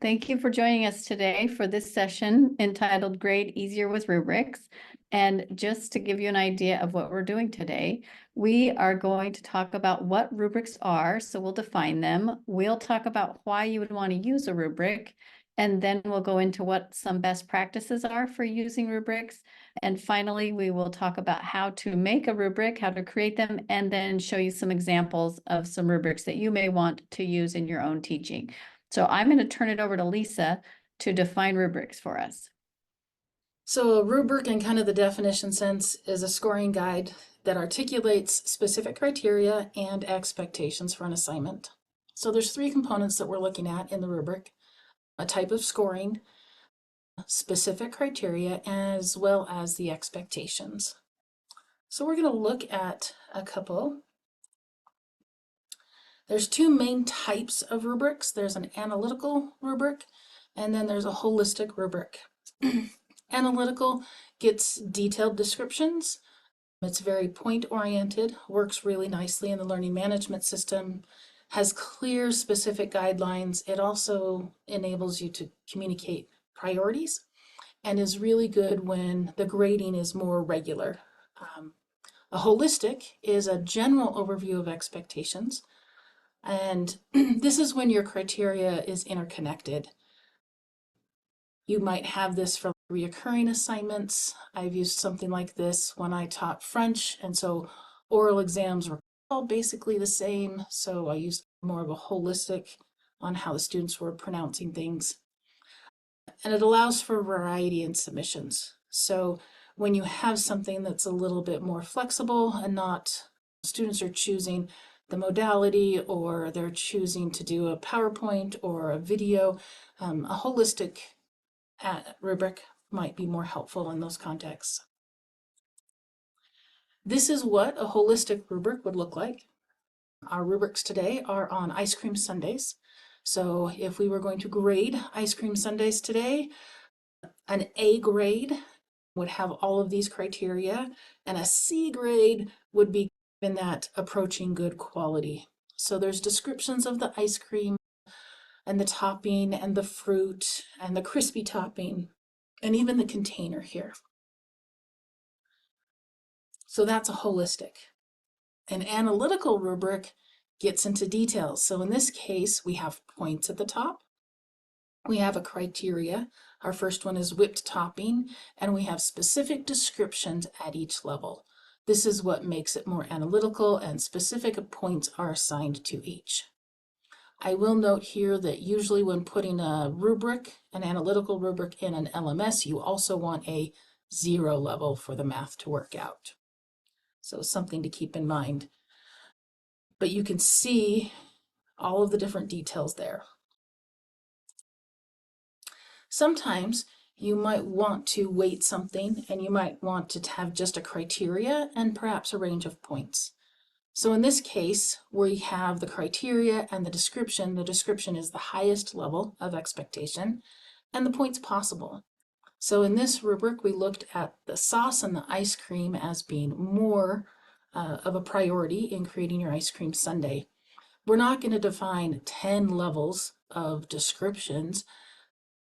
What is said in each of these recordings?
Thank you for joining us today for this session entitled Grade Easier with Rubrics. And just to give you an idea of what we're doing today, we are going to talk about what rubrics are. So we'll define them. We'll talk about why you would want to use a rubric. And then we'll go into what some best practices are for using rubrics. And finally, we will talk about how to make a rubric, how to create them, and then show you some examples of some rubrics that you may want to use in your own teaching. So I'm going to turn it over to Lisa to define rubrics for us. So a rubric, in kind of the definition sense, is a scoring guide that articulates specific criteria and expectations for an assignment. So there's three components that we're looking at in the rubric: a type of scoring, specific criteria, as well as the expectations. So we're going to look at a couple. There's two main types of rubrics. There's an analytical rubric, and then there's a holistic rubric. Analytical gets detailed descriptions. It's very point-oriented, works really nicely in the learning management system, has clear specific guidelines. It also enables you to communicate priorities and is really good when the grading is more regular. A holistic is a general overview of expectations, and this is when your criteria is interconnected. You might have this for reoccurring assignments. I've used something like this when I taught French, and so oral exams were all basically the same, so I used more of a holistic on how the students were pronouncing things. And it allows for variety in submissions. So when you have something that's a little bit more flexible and not students are choosing the modality, or they're choosing to do a PowerPoint or a video, a holistic rubric might be more helpful in those contexts. This is what a holistic rubric would look like. Our rubrics today are on ice cream sundaes. So if we were going to grade ice cream sundaes today, an A grade would have all of these criteria, and a C grade would be in that approaching good quality. So there's descriptions of the ice cream and the topping and the fruit and the crispy topping and even the container here. So that's a holistic. An analytical rubric gets into details. So in this case, we have points at the top. We have a criteria. Our first one is whipped topping, and we have specific descriptions at each level. This is what makes it more analytical, and specific points are assigned to each. I will note here that usually when putting a rubric, an analytical rubric, in an LMS, you also want a 0 level for the math to work out. So something to keep in mind. But you can see all of the different details there. Sometimes you might want to weight something, and you might want to have just a criteria and perhaps a range of points. So in this case, we have the criteria and the description. The description is the highest level of expectation, and the points possible. So in this rubric, we looked at the sauce and the ice cream as being more of a priority in creating your ice cream sundae. We're not going to define 10 levels of descriptions.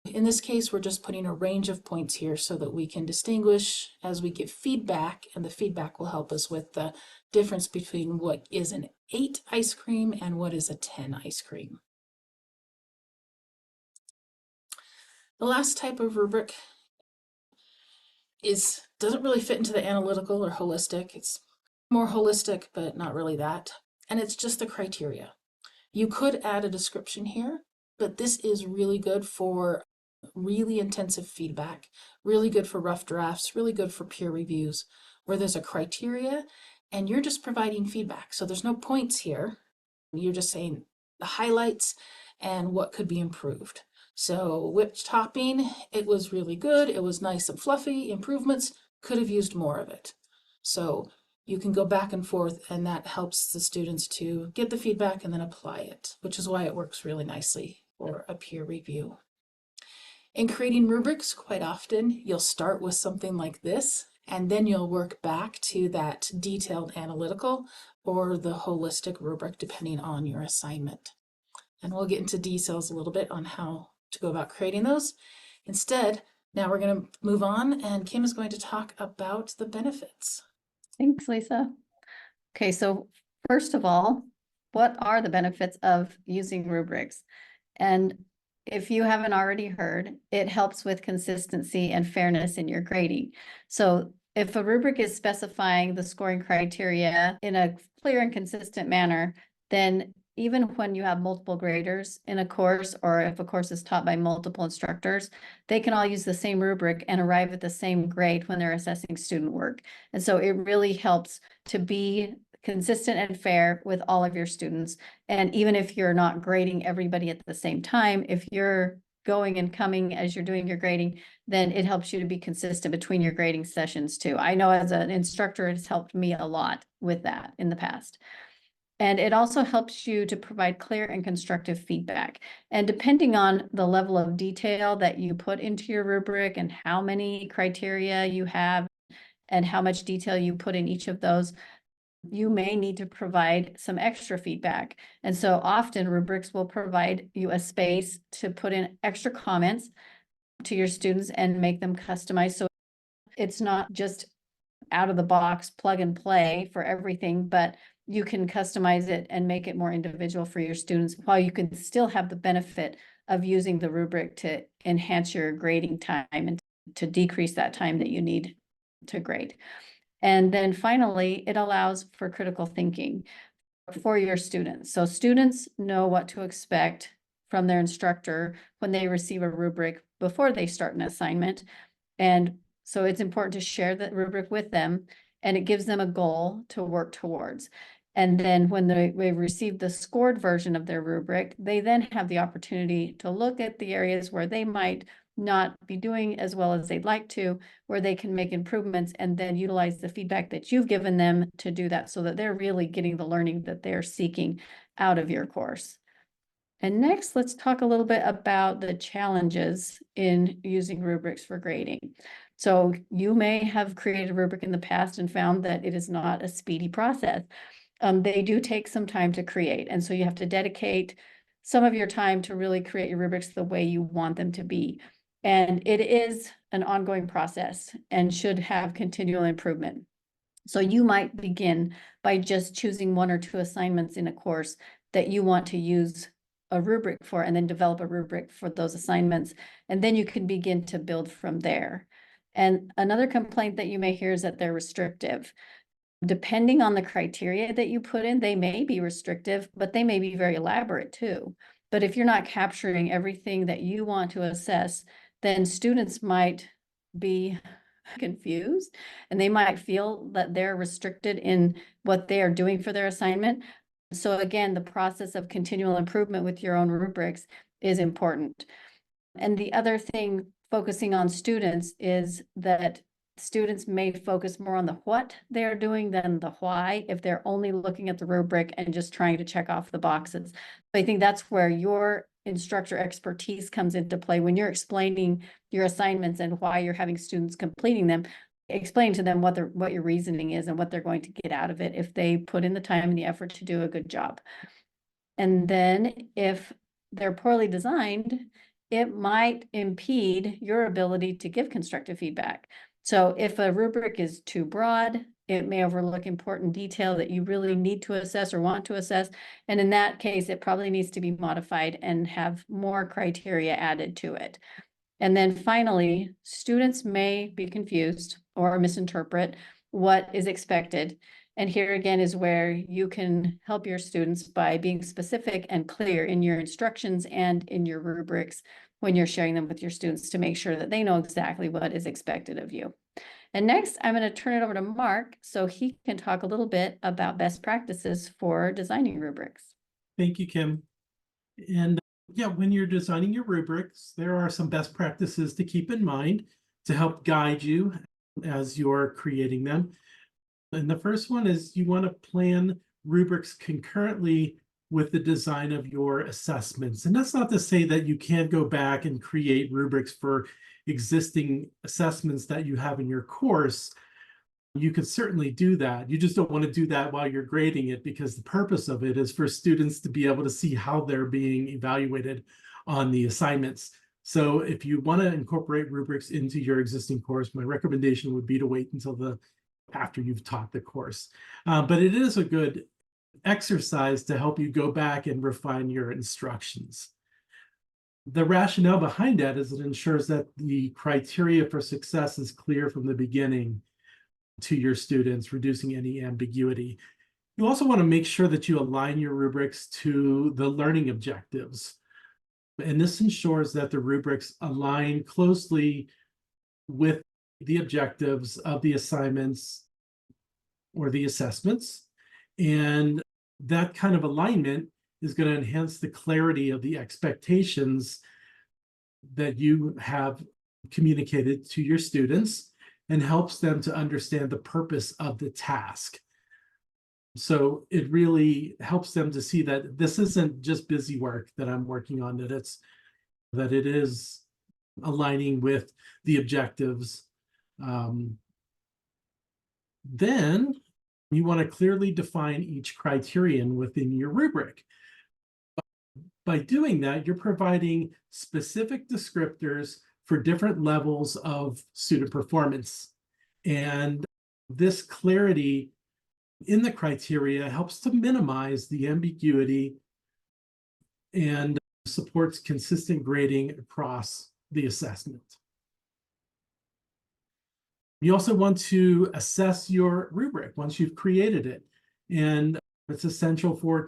In this case, we're just putting a range of points here so that we can distinguish as we give feedback, and the feedback will help us with the difference between what is an 8 ice cream and what is a 10 ice cream. The last type of rubric doesn't really fit into the analytical or holistic. It's more holistic, but not really that. And it's just the criteria. You could add a description here, but this is really good for really intensive feedback, really good for rough drafts, really good for peer reviews, where there's a criteria and you're just providing feedback. So there's no points here. You're just saying the highlights and what could be improved. So whipped topping, it was really good. It was nice and fluffy. Improvements, could have used more of it. So you can go back and forth, and that helps the students to get the feedback and then apply it, which is why it works really nicely for a peer review. In creating rubrics, quite often you'll start with something like this, and then you'll work back to that detailed analytical or the holistic rubric, depending on your assignment. And we'll get into details a little bit on how to go about creating those. Instead, now we're going to move on, and Kim is going to talk about the benefits. Thanks, Lisa. Okay, so first of all, what are the benefits of using rubrics? And if you haven't already heard, it helps with consistency and fairness in your grading. So if a rubric is specifying the scoring criteria in a clear and consistent manner, then even when you have multiple graders in a course, or if a course is taught by multiple instructors, they can all use the same rubric and arrive at the same grade when they're assessing student work. And so it really helps to be consistent and fair with all of your students. And even if you're not grading everybody at the same time, if you're going and coming as you're doing your grading, then it helps you to be consistent between your grading sessions too. I know as an instructor, it's helped me a lot with that in the past. And it also helps you to provide clear and constructive feedback. And depending on the level of detail that you put into your rubric and how many criteria you have and how much detail you put in each of those, you may need to provide some extra feedback. And so often rubrics will provide you a space to put in extra comments to your students and make them customized. So it's not just out of the box, plug and play for everything, but you can customize it and make it more individual for your students, while you can still have the benefit of using the rubric to enhance your grading time and to decrease that time that you need to grade. And then finally, it allows for critical thinking for your students. So students know what to expect from their instructor when they receive a rubric before they start an assignment. And so it's important to share the rubric with them, and it gives them a goal to work towards. And then when they receive the scored version of their rubric, they then have the opportunity to look at the areas where they might not be doing as well as they'd like to, where they can make improvements and then utilize the feedback that you've given them to do that, so that they're really getting the learning that they're seeking out of your course. And next, let's talk a little bit about the challenges in using rubrics for grading. So you may have created a rubric in the past and found that it is not a speedy process. They do take some time to create. And so you have to dedicate some of your time to really create your rubrics the way you want them to be. And it is an ongoing process and should have continual improvement. So you might begin by just choosing 1 or 2 assignments in a course that you want to use a rubric for, and then develop a rubric for those assignments. And then you can begin to build from there. And another complaint that you may hear is that they're restrictive. Depending on the criteria that you put in, they may be restrictive, but they may be very elaborate too. But if you're not capturing everything that you want to assess, then students might be confused, and they might feel that they're restricted in what they are doing for their assignment. So again, the process of continual improvement with your own rubrics is important. And the other thing, focusing on students, is that students may focus more on the what they're doing than the why, if they're only looking at the rubric and just trying to check off the boxes. I think that's where your instructor expertise comes into play. When you're explaining your assignments and why you're having students completing them, explain to them what your reasoning is and what they're going to get out of it if they put in the time and the effort to do a good job. And then if they're poorly designed, it might impede your ability to give constructive feedback. So if a rubric is too broad, it may overlook important detail that you really need to assess or want to assess. And in that case, it probably needs to be modified and have more criteria added to it. And then finally, students may be confused or misinterpret what is expected. And here again is where you can help your students by being specific and clear in your instructions and in your rubrics when you're sharing them with your students, to make sure that they know exactly what is expected of you. And next, I'm going to turn it over to Mark so he can talk a little bit about best practices for designing rubrics. Thank you, Kim. And yeah, when you're designing your rubrics, there are some best practices to keep in mind to help guide you as you're creating them. And the first one is you want to plan rubrics concurrently with the design of your assessments. And that's not to say that you can't go back and create rubrics for existing assessments that you have in your course. You can certainly do that. You just don't want to do that while you're grading it, because the purpose of it is for students to be able to see how they're being evaluated on the assignments. So if you want to incorporate rubrics into your existing course, my recommendation would be to wait until after you've taught the course. But it is a good exercise to help you go back and refine your instructions. The rationale behind that is it ensures that the criteria for success is clear from the beginning to your students, reducing any ambiguity. You also want to make sure that you align your rubrics to the learning objectives. And this ensures that the rubrics align closely with the objectives of the assignments or the assessments. And that kind of alignment is going to enhance the clarity of the expectations that you have communicated to your students and helps them to understand the purpose of the task. So it really helps them to see that this isn't just busy work that I'm working on, that it is aligning with the objectives. Then you want to clearly define each criterion within your rubric. By doing that, you're providing specific descriptors for different levels of student performance. And this clarity in the criteria helps to minimize the ambiguity and supports consistent grading across the assessment. You also want to assess your rubric once you've created it. And it's essential for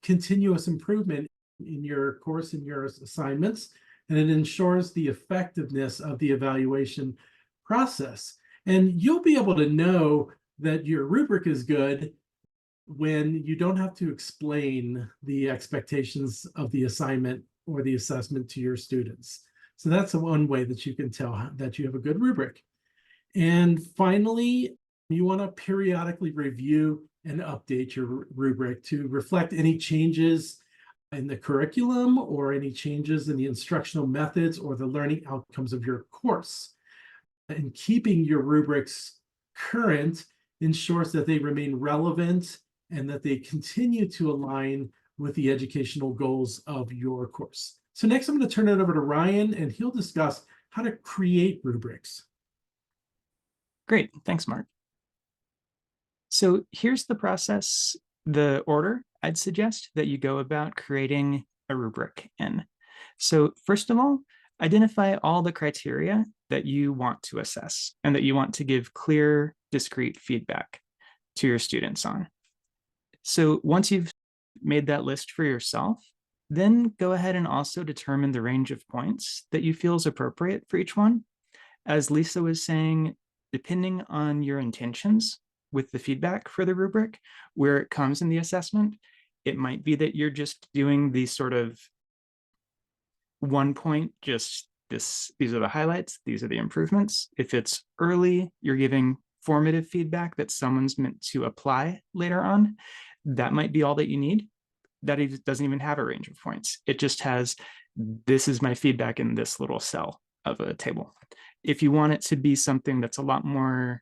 continuous improvement in your course and your assignments. And it ensures the effectiveness of the evaluation process. And you'll be able to know that your rubric is good when you don't have to explain the expectations of the assignment or the assessment to your students. So that's one way that you can tell that you have a good rubric. And finally, you want to periodically review and update your rubric to reflect any changes in the curriculum or any changes in the instructional methods or the learning outcomes of your course. And keeping your rubrics current ensures that they remain relevant and that they continue to align with the educational goals of your course. So next, I'm going to turn it over to Ryan, and he'll discuss how to create rubrics. Great, thanks, Mark. So here's the process, the order I'd suggest that you go about creating a rubric in. So first of all, identify all the criteria that you want to assess and that you want to give clear, discrete feedback to your students on. So once you've made that list for yourself, then go ahead and also determine the range of points that you feel is appropriate for each one. As Lisa was saying, depending on your intentions with the feedback for the rubric, where it comes in the assessment, it might be that you're just doing the sort of 1 point, just these are the highlights, these are the improvements. If it's early, you're giving formative feedback that someone's meant to apply later on. That might be all that you need. That doesn't even have a range of points. It just has, this is my feedback in this little cell of a table. If you want it to be something that's a lot more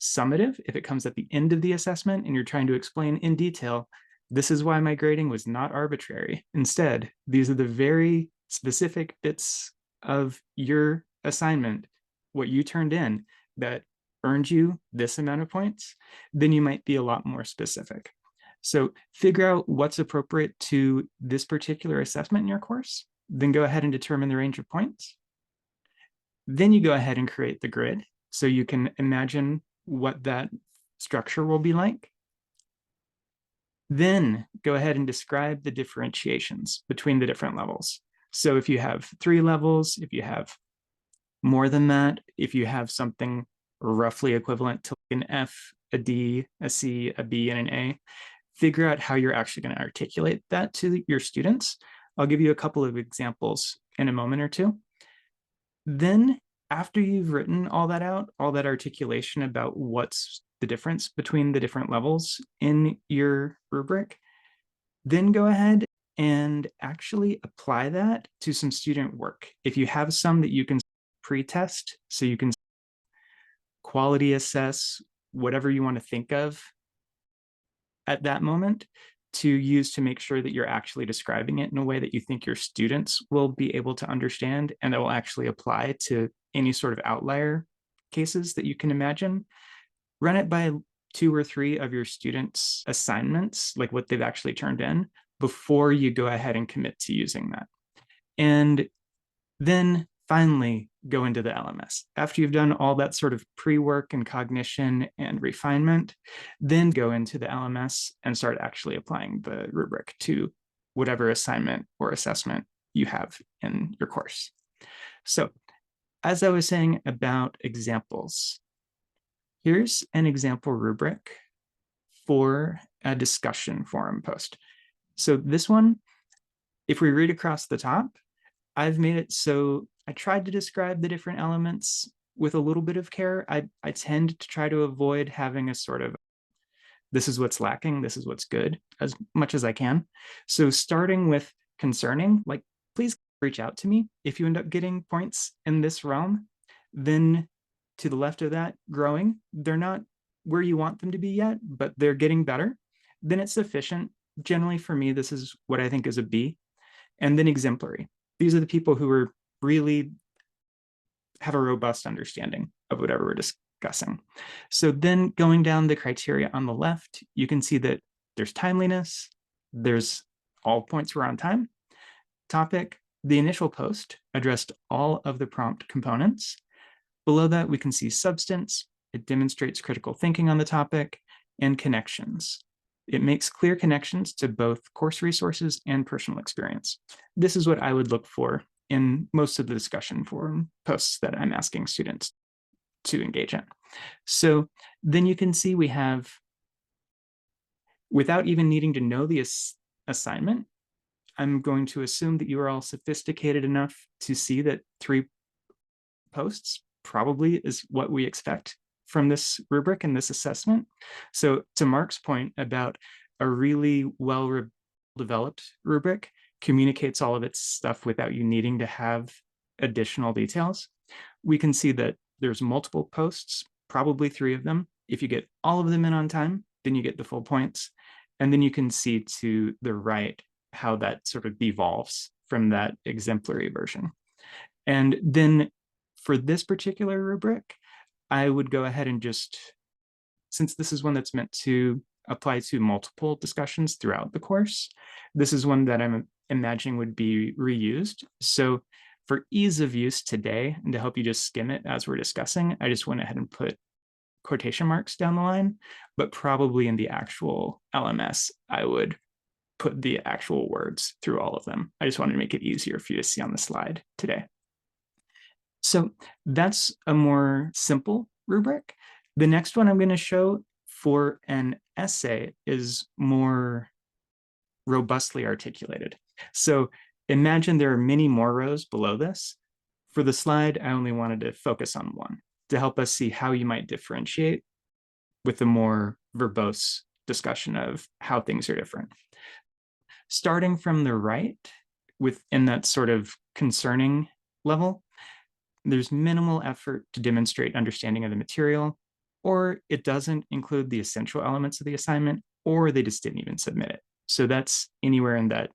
summative, if it comes at the end of the assessment and you're trying to explain in detail, this is why my grading was not arbitrary. Instead, these are the very specific bits of your assignment, what you turned in, that earned you this amount of points, then you might be a lot more specific. So figure out what's appropriate to this particular assessment in your course, then go ahead and determine the range of points. Then you go ahead and create the grid so you can imagine what that structure will be like. Then go ahead and describe the differentiations between the different levels. So if you have 3 levels, if you have more than that, if you have something roughly equivalent to an F, a D, a C, a B, and an A, figure out how you're actually going to articulate that to your students. I'll give you a couple of examples in a moment or two. Then after you've written all that out, all that articulation about what's the difference between the different levels in your rubric, then go ahead and actually apply that to some student work. If you have some that you can pre-test, so you can quality assess, whatever you want to think of at that moment, to use to make sure that you're actually describing it in a way that you think your students will be able to understand and that will actually apply to any sort of outlier cases that you can imagine. Run it by 2 or 3 of your students' assignments, like what they've actually turned in, before you go ahead and commit to using that. And then finally go into the LMS. After you've done all that sort of pre-work and cognition and refinement, then go into the LMS and start actually applying the rubric to whatever assignment or assessment you have in your course. So, as I was saying about examples, here's an example rubric for a discussion forum post. So this one, if we read across the top, I've made it so I tried to describe the different elements with a little bit of care. I tend to try to avoid having a sort of, this is what's lacking, this is what's good, as much as I can. So starting with concerning, like, please reach out to me if you end up getting points in this realm. Then to the left of that, growing, they're not where you want them to be yet, but they're getting better. Then it's sufficient. Generally for me, this is what I think is a B. And then exemplary. These are the people who are really have a robust understanding of whatever we're discussing. So then going down the criteria on the left, you can see that there's timeliness, there's all points were on time, topic, the initial post addressed all of the prompt components. Below that, we can see substance, it demonstrates critical thinking on the topic, and connections. It makes clear connections to both course resources and personal experience. This is what I would look for in most of the discussion forum posts that I'm asking students to engage in. So then you can see we have, without even needing to know the assignment, I'm going to assume that you are all sophisticated enough to see that 3 posts probably is what we expect from this rubric and this assessment. So to Mark's point about a really well-developed rubric communicates all of its stuff without you needing to have additional details. We can see that there's multiple posts, probably 3 of them. If you get all of them in on time, then you get the full points. And then you can see to the right how that sort of devolves from that exemplary version. And then for this particular rubric, I would go ahead and just, since this is one that's meant to apply to multiple discussions throughout the course, this is one that I'm imagining would be reused. So for ease of use today, and to help you just skim it as we're discussing, I just went ahead and put quotation marks down the line, but probably in the actual LMS, I would put the actual words through all of them. I just wanted to make it easier for you to see on the slide today. So that's a more simple rubric. The next one I'm going to show for an essay is more robustly articulated. So imagine there are many more rows below this. For the slide, I only wanted to focus on one to help us see how you might differentiate with a more verbose discussion of how things are different. Starting from the right, within that sort of concerning level, there's minimal effort to demonstrate understanding of the material, or it doesn't include the essential elements of the assignment, or they just didn't even submit it. So that's anywhere in that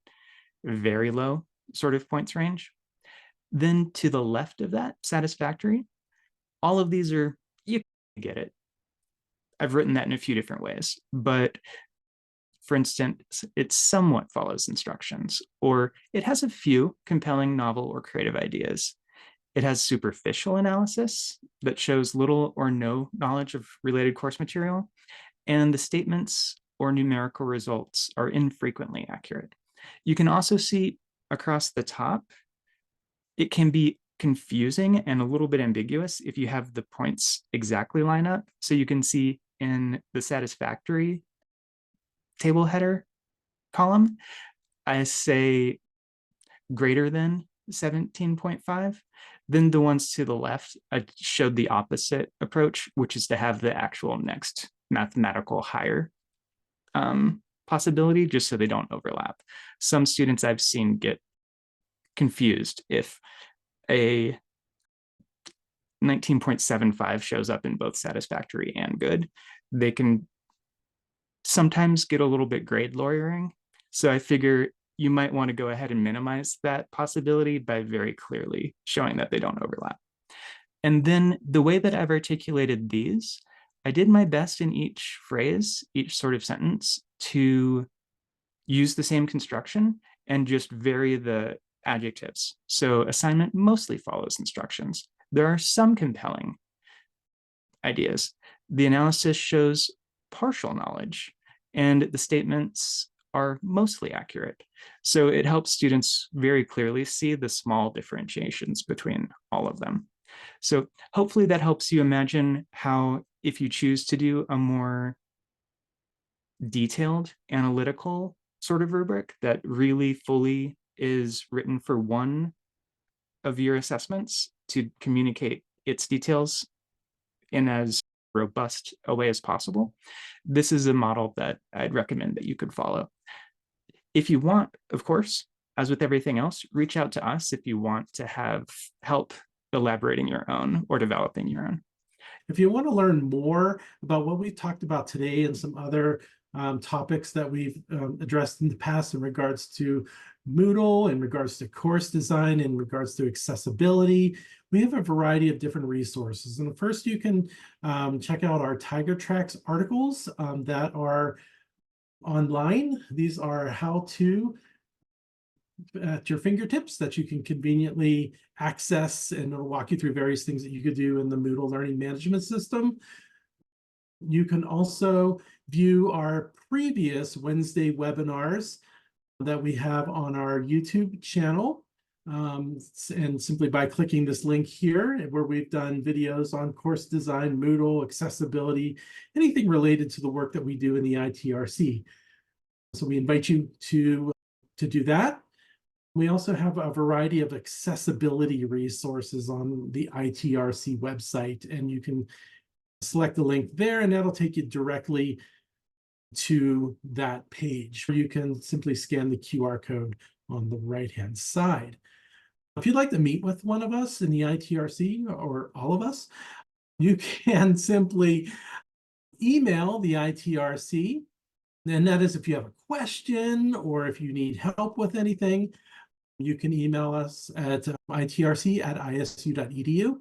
very low sort of points range. Then to the left of that, satisfactory, all of these are, you get it. I've written that in a few different ways, but for instance, it somewhat follows instructions, or it has a few compelling novel or creative ideas. It has superficial analysis that shows little or no knowledge of related course material, and the statements or numerical results are infrequently accurate. You can also see across the top, it can be confusing and a little bit ambiguous if you have the points exactly line up. So you can see in the satisfactory table header column, I say greater than 17.5. Then the ones to the left, I showed the opposite approach, which is to have the actual next mathematical higher possibility, just so they don't overlap. Some students I've seen get confused if a 19.75 shows up in both satisfactory and good. They can sometimes get a little bit grade lawyering. So I figure you might want to go ahead and minimize that possibility by very clearly showing that they don't overlap. And then the way that I've articulated these, I did my best in each phrase, each sort of sentence, to use the same construction and just vary the adjectives. So assignment mostly follows instructions. There are some compelling ideas. The analysis shows partial knowledge, and the statements are mostly accurate. So it helps students very clearly see the small differentiations between all of them. So hopefully that helps you imagine how, if you choose to do a more detailed analytical sort of rubric that really fully is written for one of your assessments to communicate its details in as robust a way as possible, this is a model that I'd recommend that you could follow. If you want, of course, as with everything else, reach out to us if you want to have help elaborating your own or developing your own. If you want to learn more about what we talked about today and some other topics that we've addressed in the past in regards to Moodle, in regards to course design, in regards to accessibility, we have a variety of different resources. And first, you can check out our Tiger Tracks articles that are online. These are how-to at your fingertips that you can conveniently access, and it'll walk you through various things that you could do in the Moodle Learning Management System. You can also view our previous Wednesday webinars that we have on our YouTube channel. And simply by clicking this link here, where we've done videos on course design, Moodle, accessibility, anything related to the work that we do in the ITRC. So we invite you to do that. We also have a variety of accessibility resources on the ITRC website, and you can select the link there, and that'll take you directly to that page. You can simply scan the QR code on the right-hand side. If you'd like to meet with one of us in the ITRC, or all of us, you can simply email the ITRC, and that is if you have a question or if you need help with anything. You can email us at itrc@isu.edu.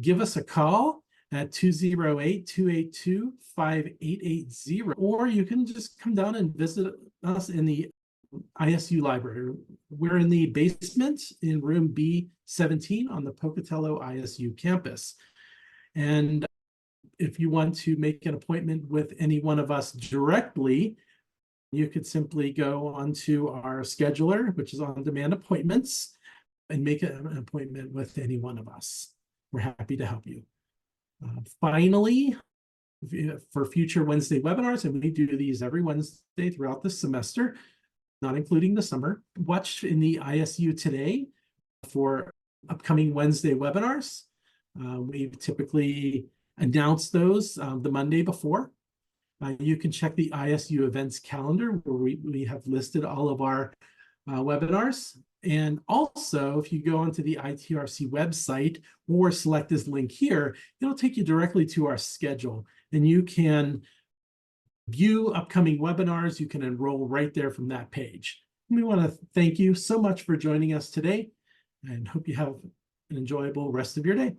Give us a call at 208-282-5880, or you can just come down and visit us in the ISU library. We're in the basement in room B17 on the Pocatello ISU campus. And if you want to make an appointment with any one of us directly, you could simply go onto our scheduler, which is on-demand appointments, and make an appointment with any one of us. We're happy to help you. Finally, for future Wednesday webinars, and we do these every Wednesday throughout the semester, not including the summer, watch in the ISU Today for upcoming Wednesday webinars. We typically announce those the Monday before. You can check the ISU events calendar where we have listed all of our webinars. And also, if you go onto the ITRC website or select this link here, it'll take you directly to our schedule, and you can view upcoming webinars. You can enroll right there from that page. We want to thank you so much for joining us today, and hope you have an enjoyable rest of your day.